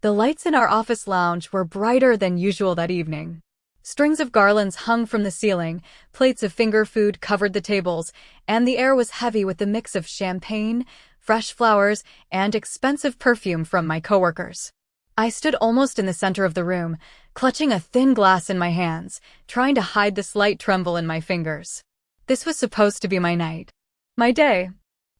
The lights in our office lounge were brighter than usual that evening. Strings of garlands hung from the ceiling, plates of finger food covered the tables, and the air was heavy with the mix of champagne, fresh flowers, and expensive perfume from my coworkers. I stood almost in the center of the room, clutching a thin glass in my hands, trying to hide the slight tremble in my fingers. This was supposed to be my night. My day.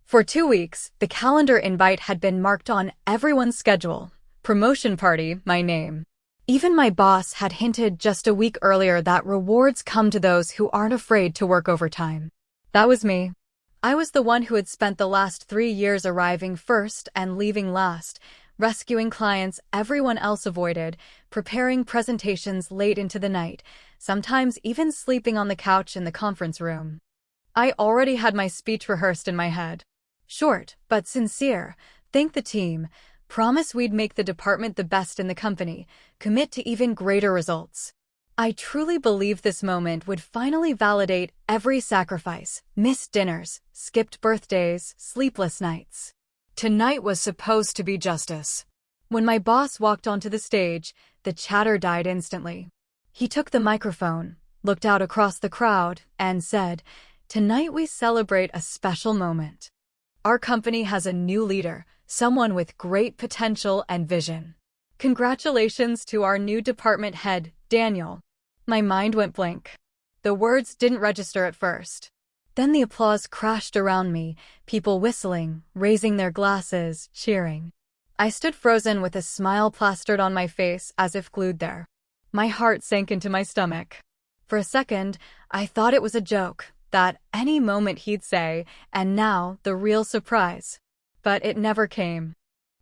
For 2 weeks, the calendar invite had been marked on everyone's schedule. Promotion party, my name. Even my boss had hinted just a week earlier that rewards come to those who aren't afraid to work overtime. That was me. I was the one who had spent the last 3 years arriving first and leaving last, rescuing clients everyone else avoided, preparing presentations late into the night, sometimes even sleeping on the couch in the conference room. I already had my speech rehearsed in my head. Short, but sincere. Thank the team. Promise we'd make the department the best in the company. Commit to even greater results. I truly believed this moment would finally validate every sacrifice, missed dinners, skipped birthdays, sleepless nights. Tonight was supposed to be justice. When my boss walked onto the stage, the chatter died instantly. He took the microphone, looked out across the crowd, and said, "Tonight we celebrate a special moment. Our company has a new leader, someone with great potential and vision. Congratulations to our new department head, Daniel." My mind went blank. The words didn't register at first. Then the applause crashed around me, people whistling, raising their glasses, cheering. I stood frozen with a smile plastered on my face as if glued there. My heart sank into my stomach. For a second, I thought it was a joke, that any moment he'd say, "And now, the real surprise." But it never came.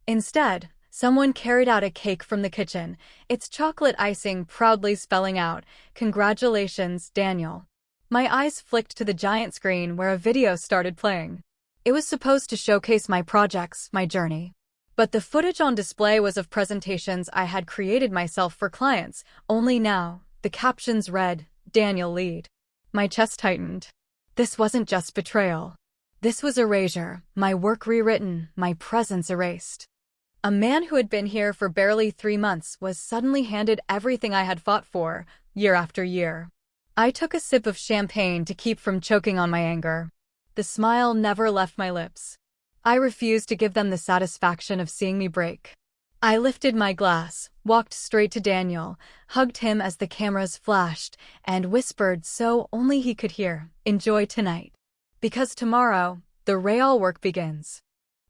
Instead, someone carried out a cake from the kitchen, its chocolate icing proudly spelling out, "Congratulations, Daniel." My eyes flicked to the giant screen where a video started playing. It was supposed to showcase my projects, my journey. But the footage on display was of presentations I had created myself for clients, only now, the captions read, "Daniel lead." My chest tightened. This wasn't just betrayal. This was erasure, my work rewritten, my presence erased. A man who had been here for barely 3 months was suddenly handed everything I had fought for, year after year. I took a sip of champagne to keep from choking on my anger. The smile never left my lips. I refused to give them the satisfaction of seeing me break. I lifted my glass, walked straight to Daniel, hugged him as the cameras flashed, and whispered so only he could hear, "Enjoy tonight. Because tomorrow, the real work begins."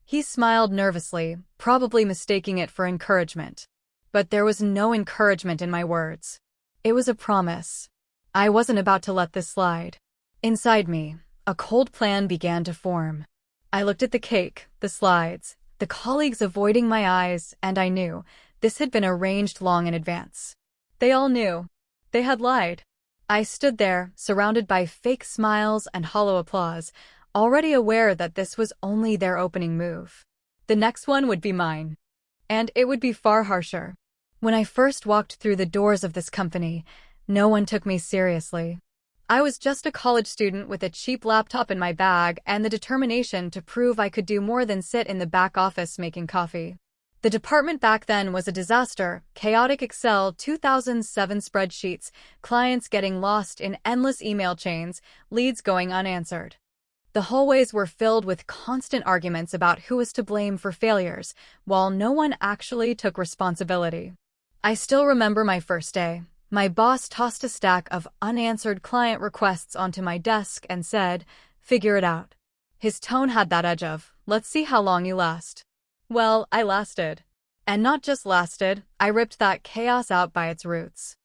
He smiled nervously, probably mistaking it for encouragement. But there was no encouragement in my words. It was a promise. I wasn't about to let this slide. Inside me, a cold plan began to form. I looked at the cake, the slides, the colleagues avoiding my eyes, and I knew this had been arranged long in advance. They all knew. They had lied. I stood there, surrounded by fake smiles and hollow applause, already aware that this was only their opening move. The next one would be mine. And it would be far harsher. When I first walked through the doors of this company, no one took me seriously. I was just a college student with a cheap laptop in my bag and the determination to prove I could do more than sit in the back office making coffee. The department back then was a disaster, chaotic Excel 2007 spreadsheets, clients getting lost in endless email chains, leads going unanswered. The hallways were filled with constant arguments about who was to blame for failures, while no one actually took responsibility. I still remember my first day. My boss tossed a stack of unanswered client requests onto my desk and said, "Figure it out." His tone had that edge of, "Let's see how long you last." Well, I lasted. And not just lasted, I ripped that chaos out by its roots.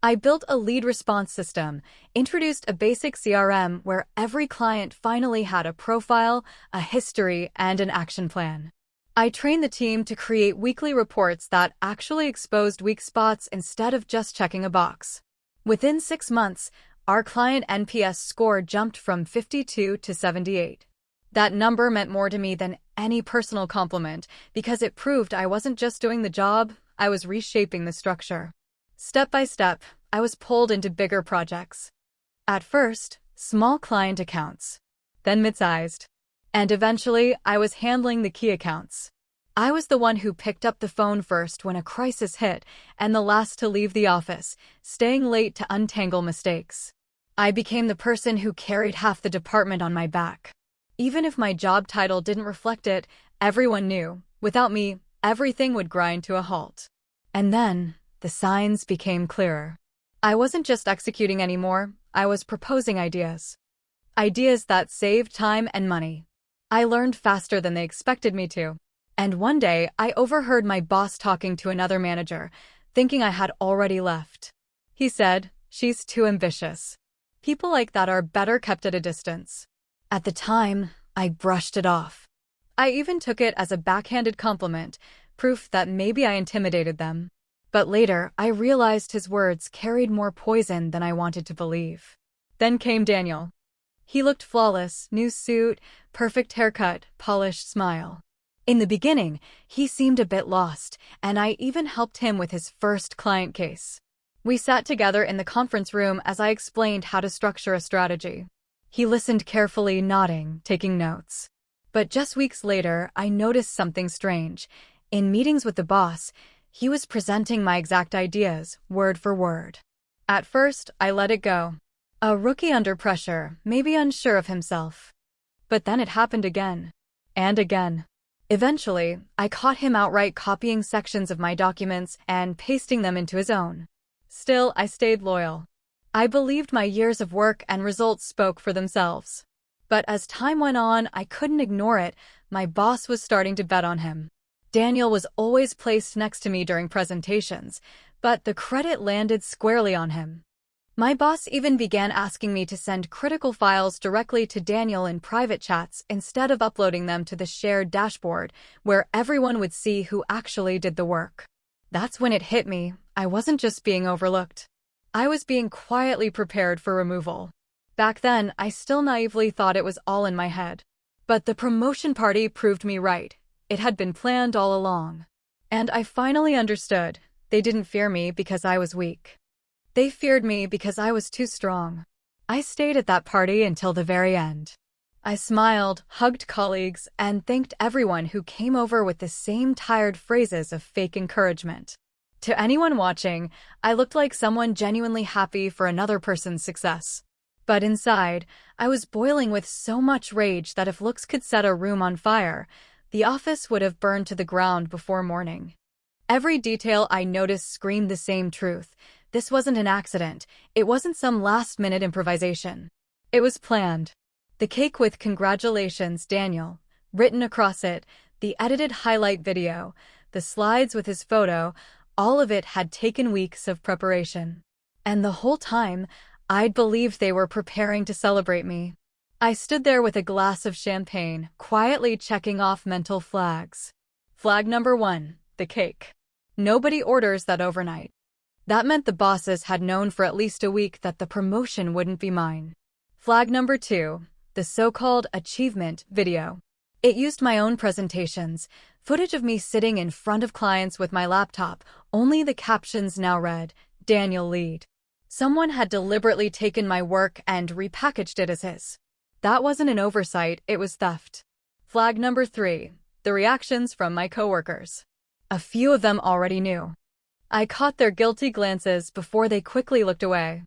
I built a lead response system, introduced a basic CRM where every client finally had a profile, a history, and an action plan. I trained the team to create weekly reports that actually exposed weak spots instead of just checking a box. Within 6 months, our client NPS score jumped from 52 to 78. That number meant more to me than any personal compliment because it proved I wasn't just doing the job, I was reshaping the structure. Step by step, I was pulled into bigger projects. At first, small client accounts, then mid-sized. And eventually, I was handling the key accounts. I was the one who picked up the phone first when a crisis hit, and the last to leave the office, staying late to untangle mistakes. I became the person who carried half the department on my back. Even if my job title didn't reflect it, everyone knew, without me, everything would grind to a halt. And then, the signs became clearer. I wasn't just executing anymore, I was proposing ideas. Ideas that saved time and money. I learned faster than they expected me to. And one day, I overheard my boss talking to another manager, thinking I had already left. He said, "She's too ambitious. People like that are better kept at a distance." At the time, I brushed it off. I even took it as a backhanded compliment, proof that maybe I intimidated them. But later, I realized his words carried more poison than I wanted to believe. Then came Daniel. He looked flawless, new suit, perfect haircut, polished smile. In the beginning, he seemed a bit lost, and I even helped him with his first client case. We sat together in the conference room as I explained how to structure a strategy. He listened carefully, nodding, taking notes. But just weeks later, I noticed something strange. In meetings with the boss, he was presenting my exact ideas, word for word. At first, I let it go. A rookie under pressure, maybe unsure of himself. But then it happened again. And again. Eventually, I caught him outright copying sections of my documents and pasting them into his own. Still, I stayed loyal. I believed my years of work and results spoke for themselves. But as time went on, I couldn't ignore it. My boss was starting to bet on him. Daniel was always placed next to me during presentations, but the credit landed squarely on him. My boss even began asking me to send critical files directly to Daniel in private chats instead of uploading them to the shared dashboard, where everyone would see who actually did the work. That's when it hit me. I wasn't just being overlooked. I was being quietly prepared for removal. Back then, I still naively thought it was all in my head. But the promotion party proved me right. It had been planned all along. And I finally understood. They didn't fear me because I was weak. They feared me because I was too strong. I stayed at that party until the very end. I smiled, hugged colleagues, and thanked everyone who came over with the same tired phrases of fake encouragement. To anyone watching, I looked like someone genuinely happy for another person's success. But inside, I was boiling with so much rage that if looks could set a room on fire, the office would have burned to the ground before morning. Every detail I noticed screamed the same truth. This wasn't an accident. It wasn't some last-minute improvisation. It was planned. The cake with "Congratulations, Daniel" written across it, the edited highlight video, the slides with his photo, all of it had taken weeks of preparation. And the whole time, I'd believed they were preparing to celebrate me. I stood there with a glass of champagne, quietly checking off mental flags. Flag number 1, the cake. Nobody orders that overnight. That meant the bosses had known for at least a week that the promotion wouldn't be mine. Flag number 2, the so-called achievement video. It used my own presentations, footage of me sitting in front of clients with my laptop, only the captions now read, "Daniel Lead." Someone had deliberately taken my work and repackaged it as his. That wasn't an oversight, it was theft. Flag number 3, the reactions from my coworkers. A few of them already knew. I caught their guilty glances before they quickly looked away.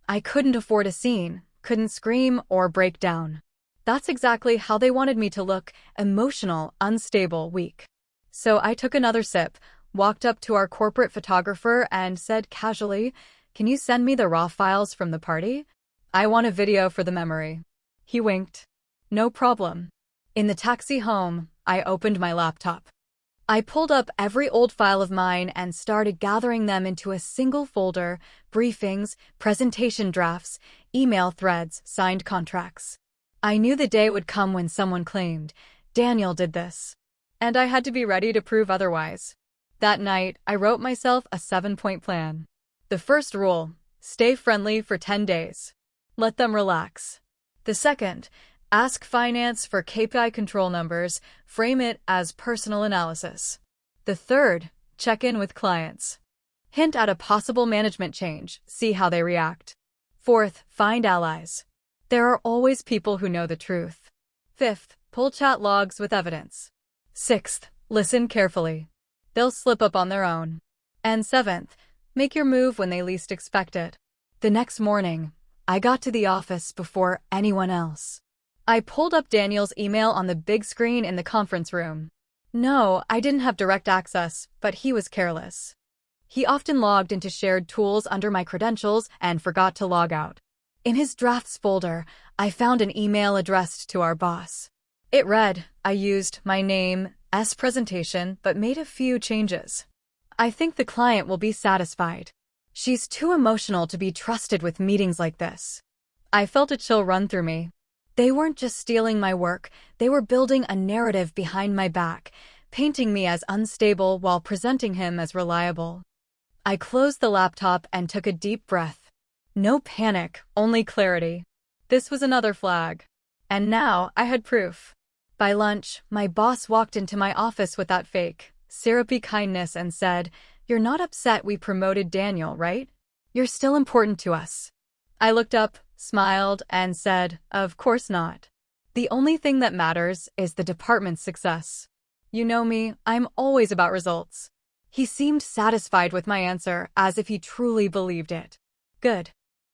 I couldn't afford a scene, couldn't scream or break down. That's exactly how they wanted me to look, emotional, unstable, weak. So I took another sip, walked up to our corporate photographer and said casually, "Can you send me the raw files from the party? I want a video for the memory." He winked. "No problem." In the taxi home, I opened my laptop. I pulled up every old file of mine and started gathering them into a single folder: briefings, presentation drafts, email threads, signed contracts. I knew the day would come when someone claimed, "Daniel did this." And I had to be ready to prove otherwise. That night, I wrote myself a 7-point plan. The first rule: stay friendly for 10 days. Let them relax. The second: ask finance for KPI control numbers, frame it as personal analysis. The third: check in with clients. Hint at a possible management change, see how they react. Fourth: find allies. There are always people who know the truth. Fifth: pull chat logs with evidence. Sixth: Listen carefully. They'll slip up on their own. And seventh, make your move when they least expect it. The next morning, I got to the office before anyone else. I pulled up Daniel's email on the big screen in the conference room. No, I didn't have direct access, but he was careless. He often logged into shared tools under my credentials and forgot to log out. In his drafts folder, I found an email addressed to our boss. It read, I used my name's presentation but made a few changes. I think the client will be satisfied. She's too emotional to be trusted with meetings like this. I felt a chill run through me. They weren't just stealing my work, they were building a narrative behind my back, painting me as unstable while presenting him as reliable. I closed the laptop and took a deep breath. No panic, only clarity. This was another flag. And now I had proof. By lunch, my boss walked into my office with that fake, syrupy kindness and said, "You're not upset we promoted Daniel, right? You're still important to us." I looked up, smiled, and said, "Of course not. The only thing that matters is the department's success. You know me, I'm always about results." He seemed satisfied with my answer, as if he truly believed it. Good.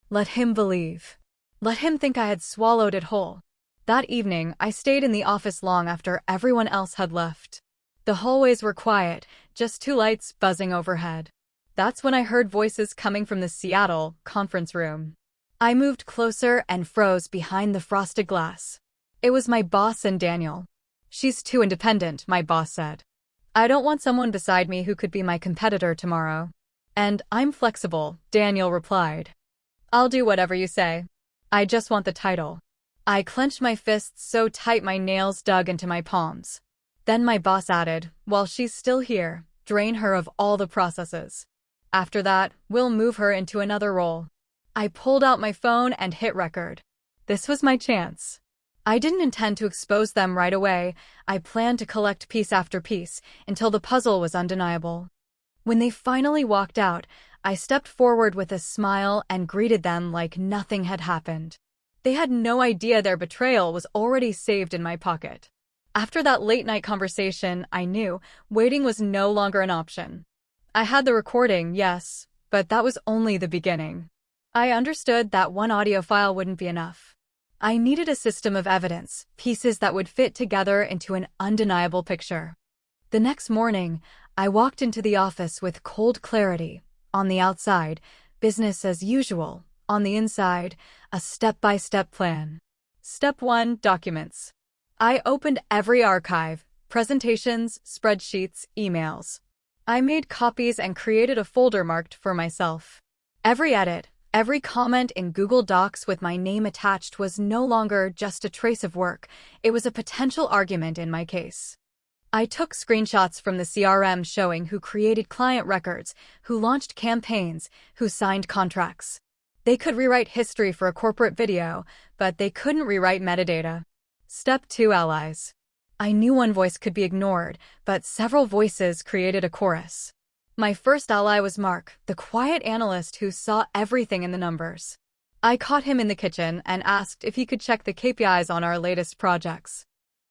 Let him believe. Let him think I had swallowed it whole. That evening, I stayed in the office long after everyone else had left. The hallways were quiet, just two lights buzzing overhead. That's when I heard voices coming from the Seattle conference room. I moved closer and froze behind the frosted glass. It was my boss and Daniel. "She's too independent," my boss said. "I don't want someone beside me who could be my competitor tomorrow." "And I'm flexible," Daniel replied. "I'll do whatever you say. I just want the title." I clenched my fists so tight my nails dug into my palms. Then my boss added, "While she's still here, drain her of all the processes. After that, we'll move her into another role." I pulled out my phone and hit record. This was my chance. I didn't intend to expose them right away. I planned to collect piece after piece until the puzzle was undeniable. When they finally walked out, I stepped forward with a smile and greeted them like nothing had happened. They had no idea their betrayal was already saved in my pocket. After that late-night conversation, I knew waiting was no longer an option. I had the recording, yes, but that was only the beginning. I understood that one audio file wouldn't be enough. I needed a system of evidence, pieces that would fit together into an undeniable picture. The next morning, I walked into the office with cold clarity. On the outside, business as usual. On the inside, a step-by-step plan. Step 1, documents. I opened every archive, presentations, spreadsheets, emails. I made copies and created a folder marked for myself. Every edit, every comment in Google Docs with my name attached was no longer just a trace of work, it was a potential argument in my case. I took screenshots from the CRM showing who created client records, who launched campaigns, who signed contracts. They could rewrite history for a corporate video, but they couldn't rewrite metadata. Step 2, allies. I knew one voice could be ignored, but several voices created a chorus. My first ally was Mark, the quiet analyst who saw everything in the numbers. I caught him in the kitchen and asked if he could check the KPIs on our latest projects.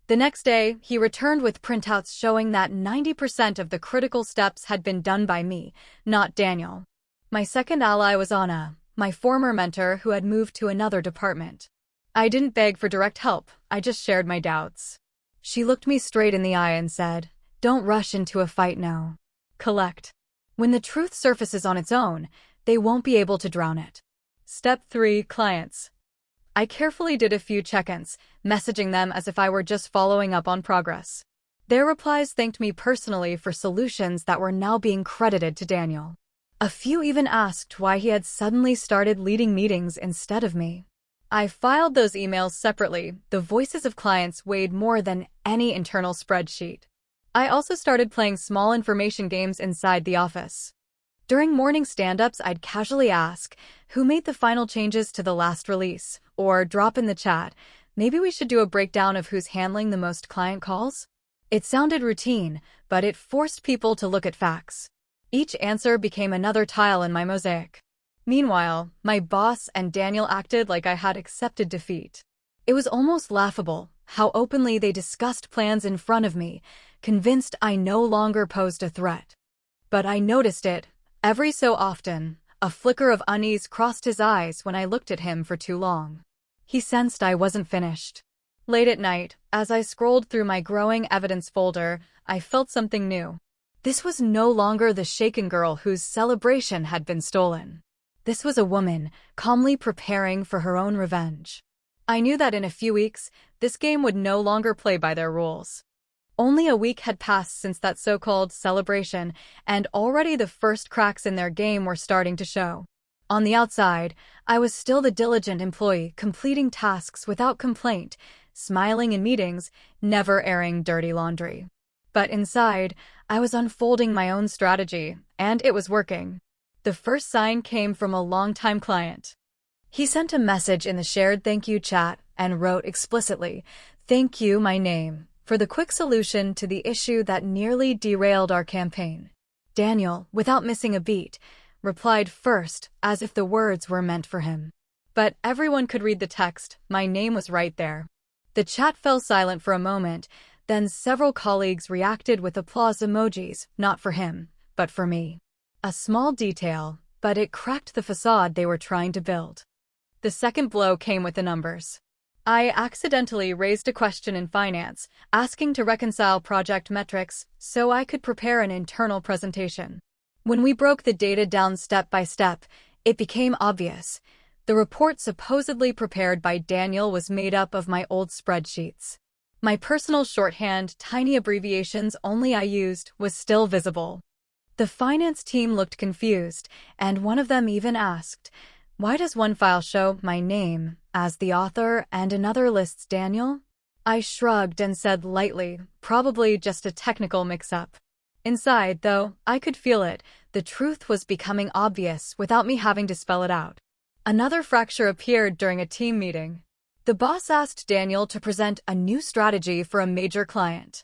The next day, he returned with printouts showing that 90% of the critical steps had been done by me, not Daniel. My second ally was Anna, my former mentor who had moved to another department. I didn't beg for direct help, I just shared my doubts. She looked me straight in the eye and said, "Don't rush into a fight now. Collect. When the truth surfaces on its own, they won't be able to drown it." Step 3, clients. I carefully did a few check-ins, messaging them as if I were just following up on progress. Their replies thanked me personally for solutions that were now being credited to Daniel. A few even asked why he had suddenly started leading meetings instead of me. I filed those emails separately. The voices of clients weighed more than any internal spreadsheet. I also started playing small information games inside the office. During morning stand-ups, I'd casually ask, "Who made the final changes to the last release?" Or drop in the chat, "Maybe we should do a breakdown of who's handling the most client calls?" It sounded routine, but it forced people to look at facts. Each answer became another tile in my mosaic. Meanwhile, my boss and Daniel acted like I had accepted defeat. It was almost laughable how openly they discussed plans in front of me, convinced I no longer posed a threat. But I noticed it. Every so often, a flicker of unease crossed his eyes when I looked at him for too long. He sensed I wasn't finished. Late at night, as I scrolled through my growing evidence folder, I felt something new. This was no longer the shaken girl whose celebration had been stolen. This was a woman, calmly preparing for her own revenge. I knew that in a few weeks, this game would no longer play by their rules. Only a week had passed since that so-called celebration, and already the first cracks in their game were starting to show. On the outside, I was still the diligent employee, completing tasks without complaint, smiling in meetings, never airing dirty laundry. But inside, I was unfolding my own strategy, and it was working. The first sign came from a longtime client. He sent a message in the shared thank you chat and wrote explicitly, "Thank you, my name, for the quick solution to the issue that nearly derailed our campaign." Daniel, without missing a beat, replied first, as if the words were meant for him. But everyone could read the text. My name was right there. The chat fell silent for a moment, then several colleagues reacted with applause emojis, not for him, but for me. A small detail, but it cracked the facade they were trying to build. The second blow came with the numbers. I accidentally raised a question in finance, asking to reconcile project metrics so I could prepare an internal presentation. When we broke the data down step by step, it became obvious. The report supposedly prepared by Daniel was made up of my old spreadsheets. My personal shorthand, tiny abbreviations only I used, was still visible. The finance team looked confused, and one of them even asked, "Why does one file show my name as the author and another lists Daniel?" I shrugged and said lightly, "Probably just a technical mix-up." Inside, though, I could feel it. The truth was becoming obvious without me having to spell it out. Another fracture appeared during a team meeting. The boss asked Daniel to present a new strategy for a major client.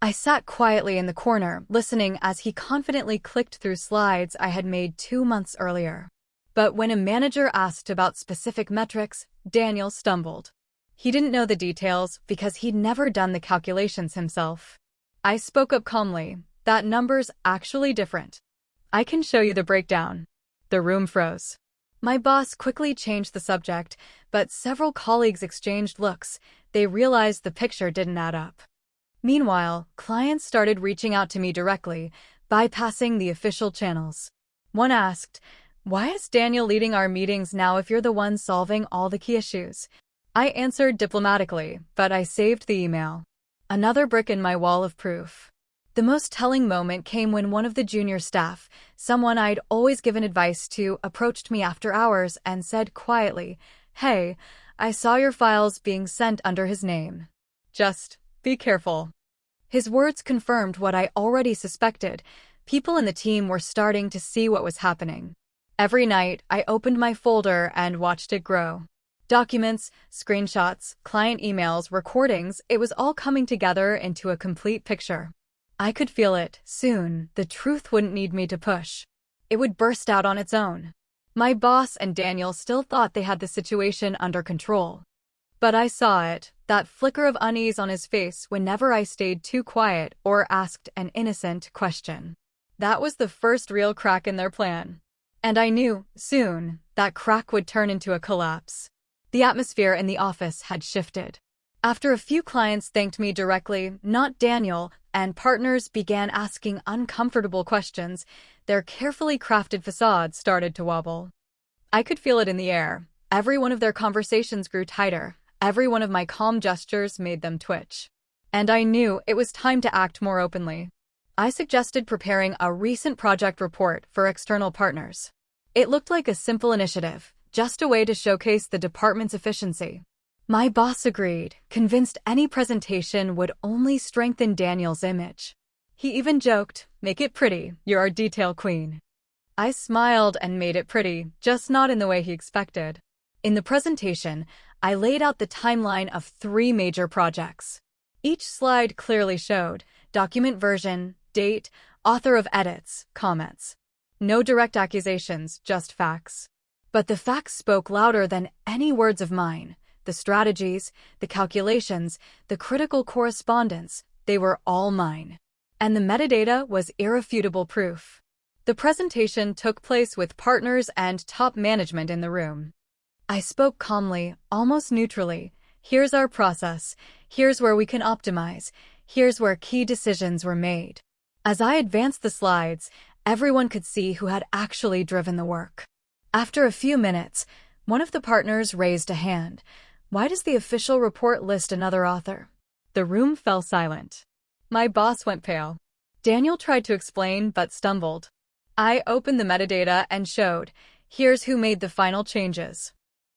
I sat quietly in the corner, listening as he confidently clicked through slides I had made 2 months earlier. But when a manager asked about specific metrics, Daniel stumbled. He didn't know the details because he'd never done the calculations himself. I spoke up calmly, "That number's actually different. I can show you the breakdown." The room froze. My boss quickly changed the subject, but several colleagues exchanged looks. They realized the picture didn't add up. Meanwhile, clients started reaching out to me directly, bypassing the official channels. One asked, "Why is Daniel leading our meetings now if you're the one solving all the key issues?" I answered diplomatically, but I saved the email. Another brick in my wall of proof. The most telling moment came when one of the junior staff, someone I'd always given advice to, approached me after hours and said quietly, "Hey, I saw your files being sent under his name. Just be careful." His words confirmed what I already suspected. People in the team were starting to see what was happening. Every night, I opened my folder and watched it grow. Documents, screenshots, client emails, recordings, it was all coming together into a complete picture. I could feel it. Soon, the truth wouldn't need me to push. It would burst out on its own. My boss and Daniel still thought they had the situation under control. But I saw it, that flicker of unease on his face whenever I stayed too quiet or asked an innocent question. That was the first real crack in their plan. And I knew, soon, that crack would turn into a collapse. The atmosphere in the office had shifted. After a few clients thanked me directly, not Daniel, and partners began asking uncomfortable questions, their carefully crafted facades started to wobble. I could feel it in the air. Every one of their conversations grew tighter. Every one of my calm gestures made them twitch. And I knew it was time to act more openly. I suggested preparing a recent project report for external partners. It looked like a simple initiative, just a way to showcase the department's efficiency. My boss agreed, convinced any presentation would only strengthen Daniel's image. He even joked, "Make it pretty, you're our detail queen." I smiled and made it pretty, just not in the way he expected. In the presentation, I laid out the timeline of 3 major projects. Each slide clearly showed document version, date, author of edits, comments. No direct accusations, just facts. But the facts spoke louder than any words of mine. The strategies, the calculations, the critical correspondence, They were all mine. And the metadata was irrefutable proof. The presentation took place with partners and top management in the room. I spoke calmly, almost neutrally. Here's our process. Here's where we can optimize. Here's where key decisions were made. As I advanced the slides, everyone could see who had actually driven the work. After a few minutes, one of the partners raised a hand. Why does the official report list another author? The room fell silent. My boss went pale. Daniel tried to explain but stumbled. I opened the metadata and showed, here's who made the final changes.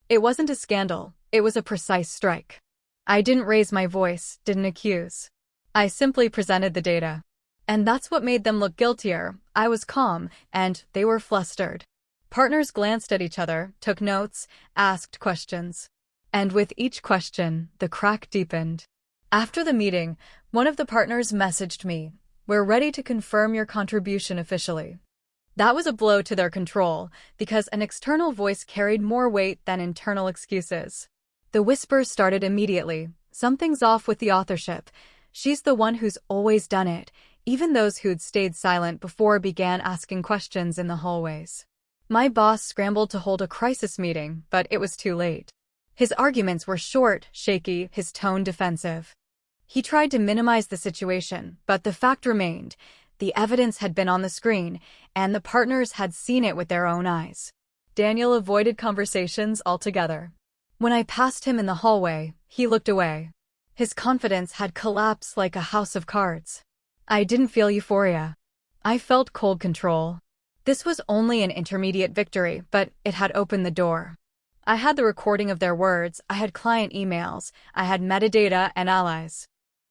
It wasn't a scandal, it was a precise strike. I didn't raise my voice, didn't accuse. I simply presented the data. And that's what made them look guiltier. I was calm, and they were flustered. Partners glanced at each other, took notes, asked questions. And with each question, the crack deepened. After the meeting, one of the partners messaged me, "We're ready to confirm your contribution officially." That was a blow to their control, because an external voice carried more weight than internal excuses. The whispers started immediately. Something's off with the authorship. She's the one who's always done it. Even those who'd stayed silent before began asking questions in the hallways. My boss scrambled to hold a crisis meeting, but it was too late. His arguments were short, shaky, his tone defensive. He tried to minimize the situation, but the fact remained. The evidence had been on the screen, and the partners had seen it with their own eyes. Daniel avoided conversations altogether. When I passed him in the hallway, he looked away. His confidence had collapsed like a house of cards. I didn't feel euphoria. I felt cold control. This was only an intermediate victory, but it had opened the door. I had the recording of their words, I had client emails, I had metadata and allies.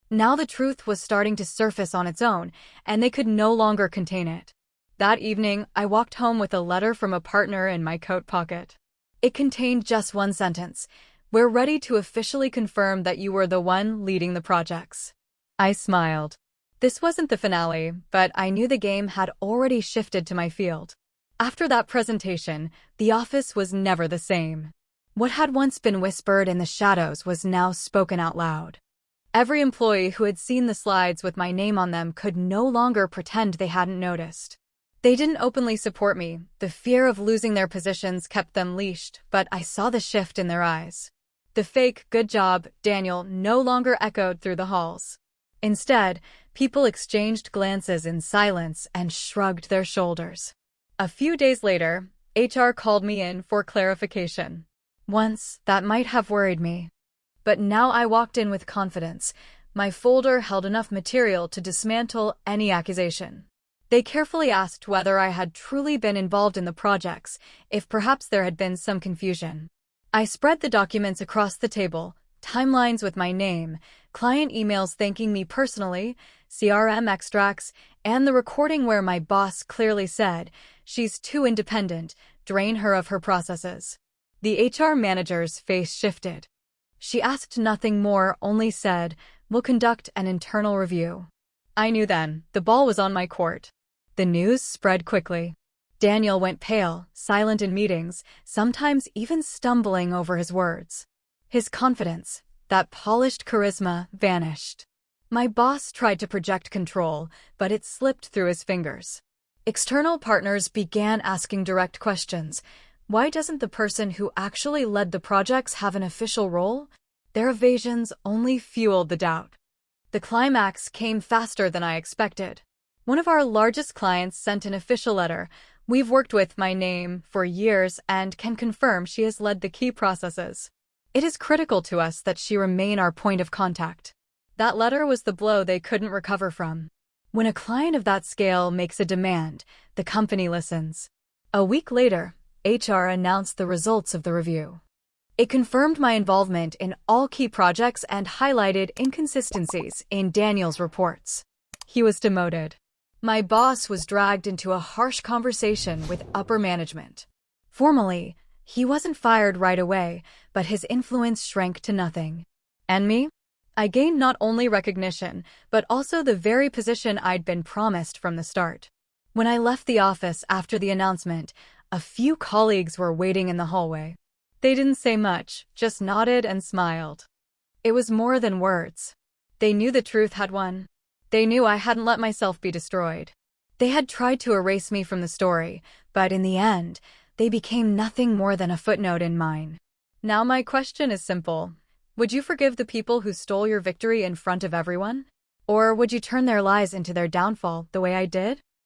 Now the truth was starting to surface on its own, and they could no longer contain it. That evening, I walked home with a letter from a partner in my coat pocket. It contained just one sentence. "We're ready to officially confirm that you were the one leading the projects." I smiled. This wasn't the finale, but I knew the game had already shifted to my field. After that presentation, the office was never the same. What had once been whispered in the shadows was now spoken out loud. Every employee who had seen the slides with my name on them could no longer pretend they hadn't noticed. They didn't openly support me. The fear of losing their positions kept them leashed, but I saw the shift in their eyes. The fake, "Good job, Daniel," no longer echoed through the halls. Instead, people exchanged glances in silence and shrugged their shoulders. A few days later, HR called me in for clarification. Once, that might have worried me. But now I walked in with confidence. My folder held enough material to dismantle any accusation. They carefully asked whether I had truly been involved in the projects, if perhaps there had been some confusion. I spread the documents across the table, timelines with my name, client emails thanking me personally, CRM extracts, and the recording where my boss clearly said, "She's too independent, drain her of her processes." The HR manager's face shifted. She asked nothing more, only said, "We'll conduct an internal review." I knew then, the ball was on my court. The news spread quickly. Daniel went pale, silent in meetings, sometimes even stumbling over his words. His confidence, that polished charisma, vanished. My boss tried to project control, but it slipped through his fingers. External partners began asking direct questions. Why doesn't the person who actually led the projects have an official role? Their evasions only fueled the doubt. The climax came faster than I expected. One of our largest clients sent an official letter. "We've worked with my name for years and can confirm she has led the key processes. It is critical to us that she remain our point of contact." That letter was the blow they couldn't recover from. When a client of that scale makes a demand, the company listens. A week later, HR announced the results of the review. It confirmed my involvement in all key projects and highlighted inconsistencies in Daniel's reports. He was demoted. My boss was dragged into a harsh conversation with upper management. Formally, he wasn't fired right away, but his influence shrank to nothing. And me? I gained not only recognition, but also the very position I'd been promised from the start. When I left the office after the announcement, a few colleagues were waiting in the hallway. They didn't say much, just nodded and smiled. It was more than words. They knew the truth had won. They knew I hadn't let myself be destroyed. They had tried to erase me from the story, but in the end, they became nothing more than a footnote in mine. Now my question is simple. Would you forgive the people who stole your victory in front of everyone? Or would you turn their lies into their downfall the way I did?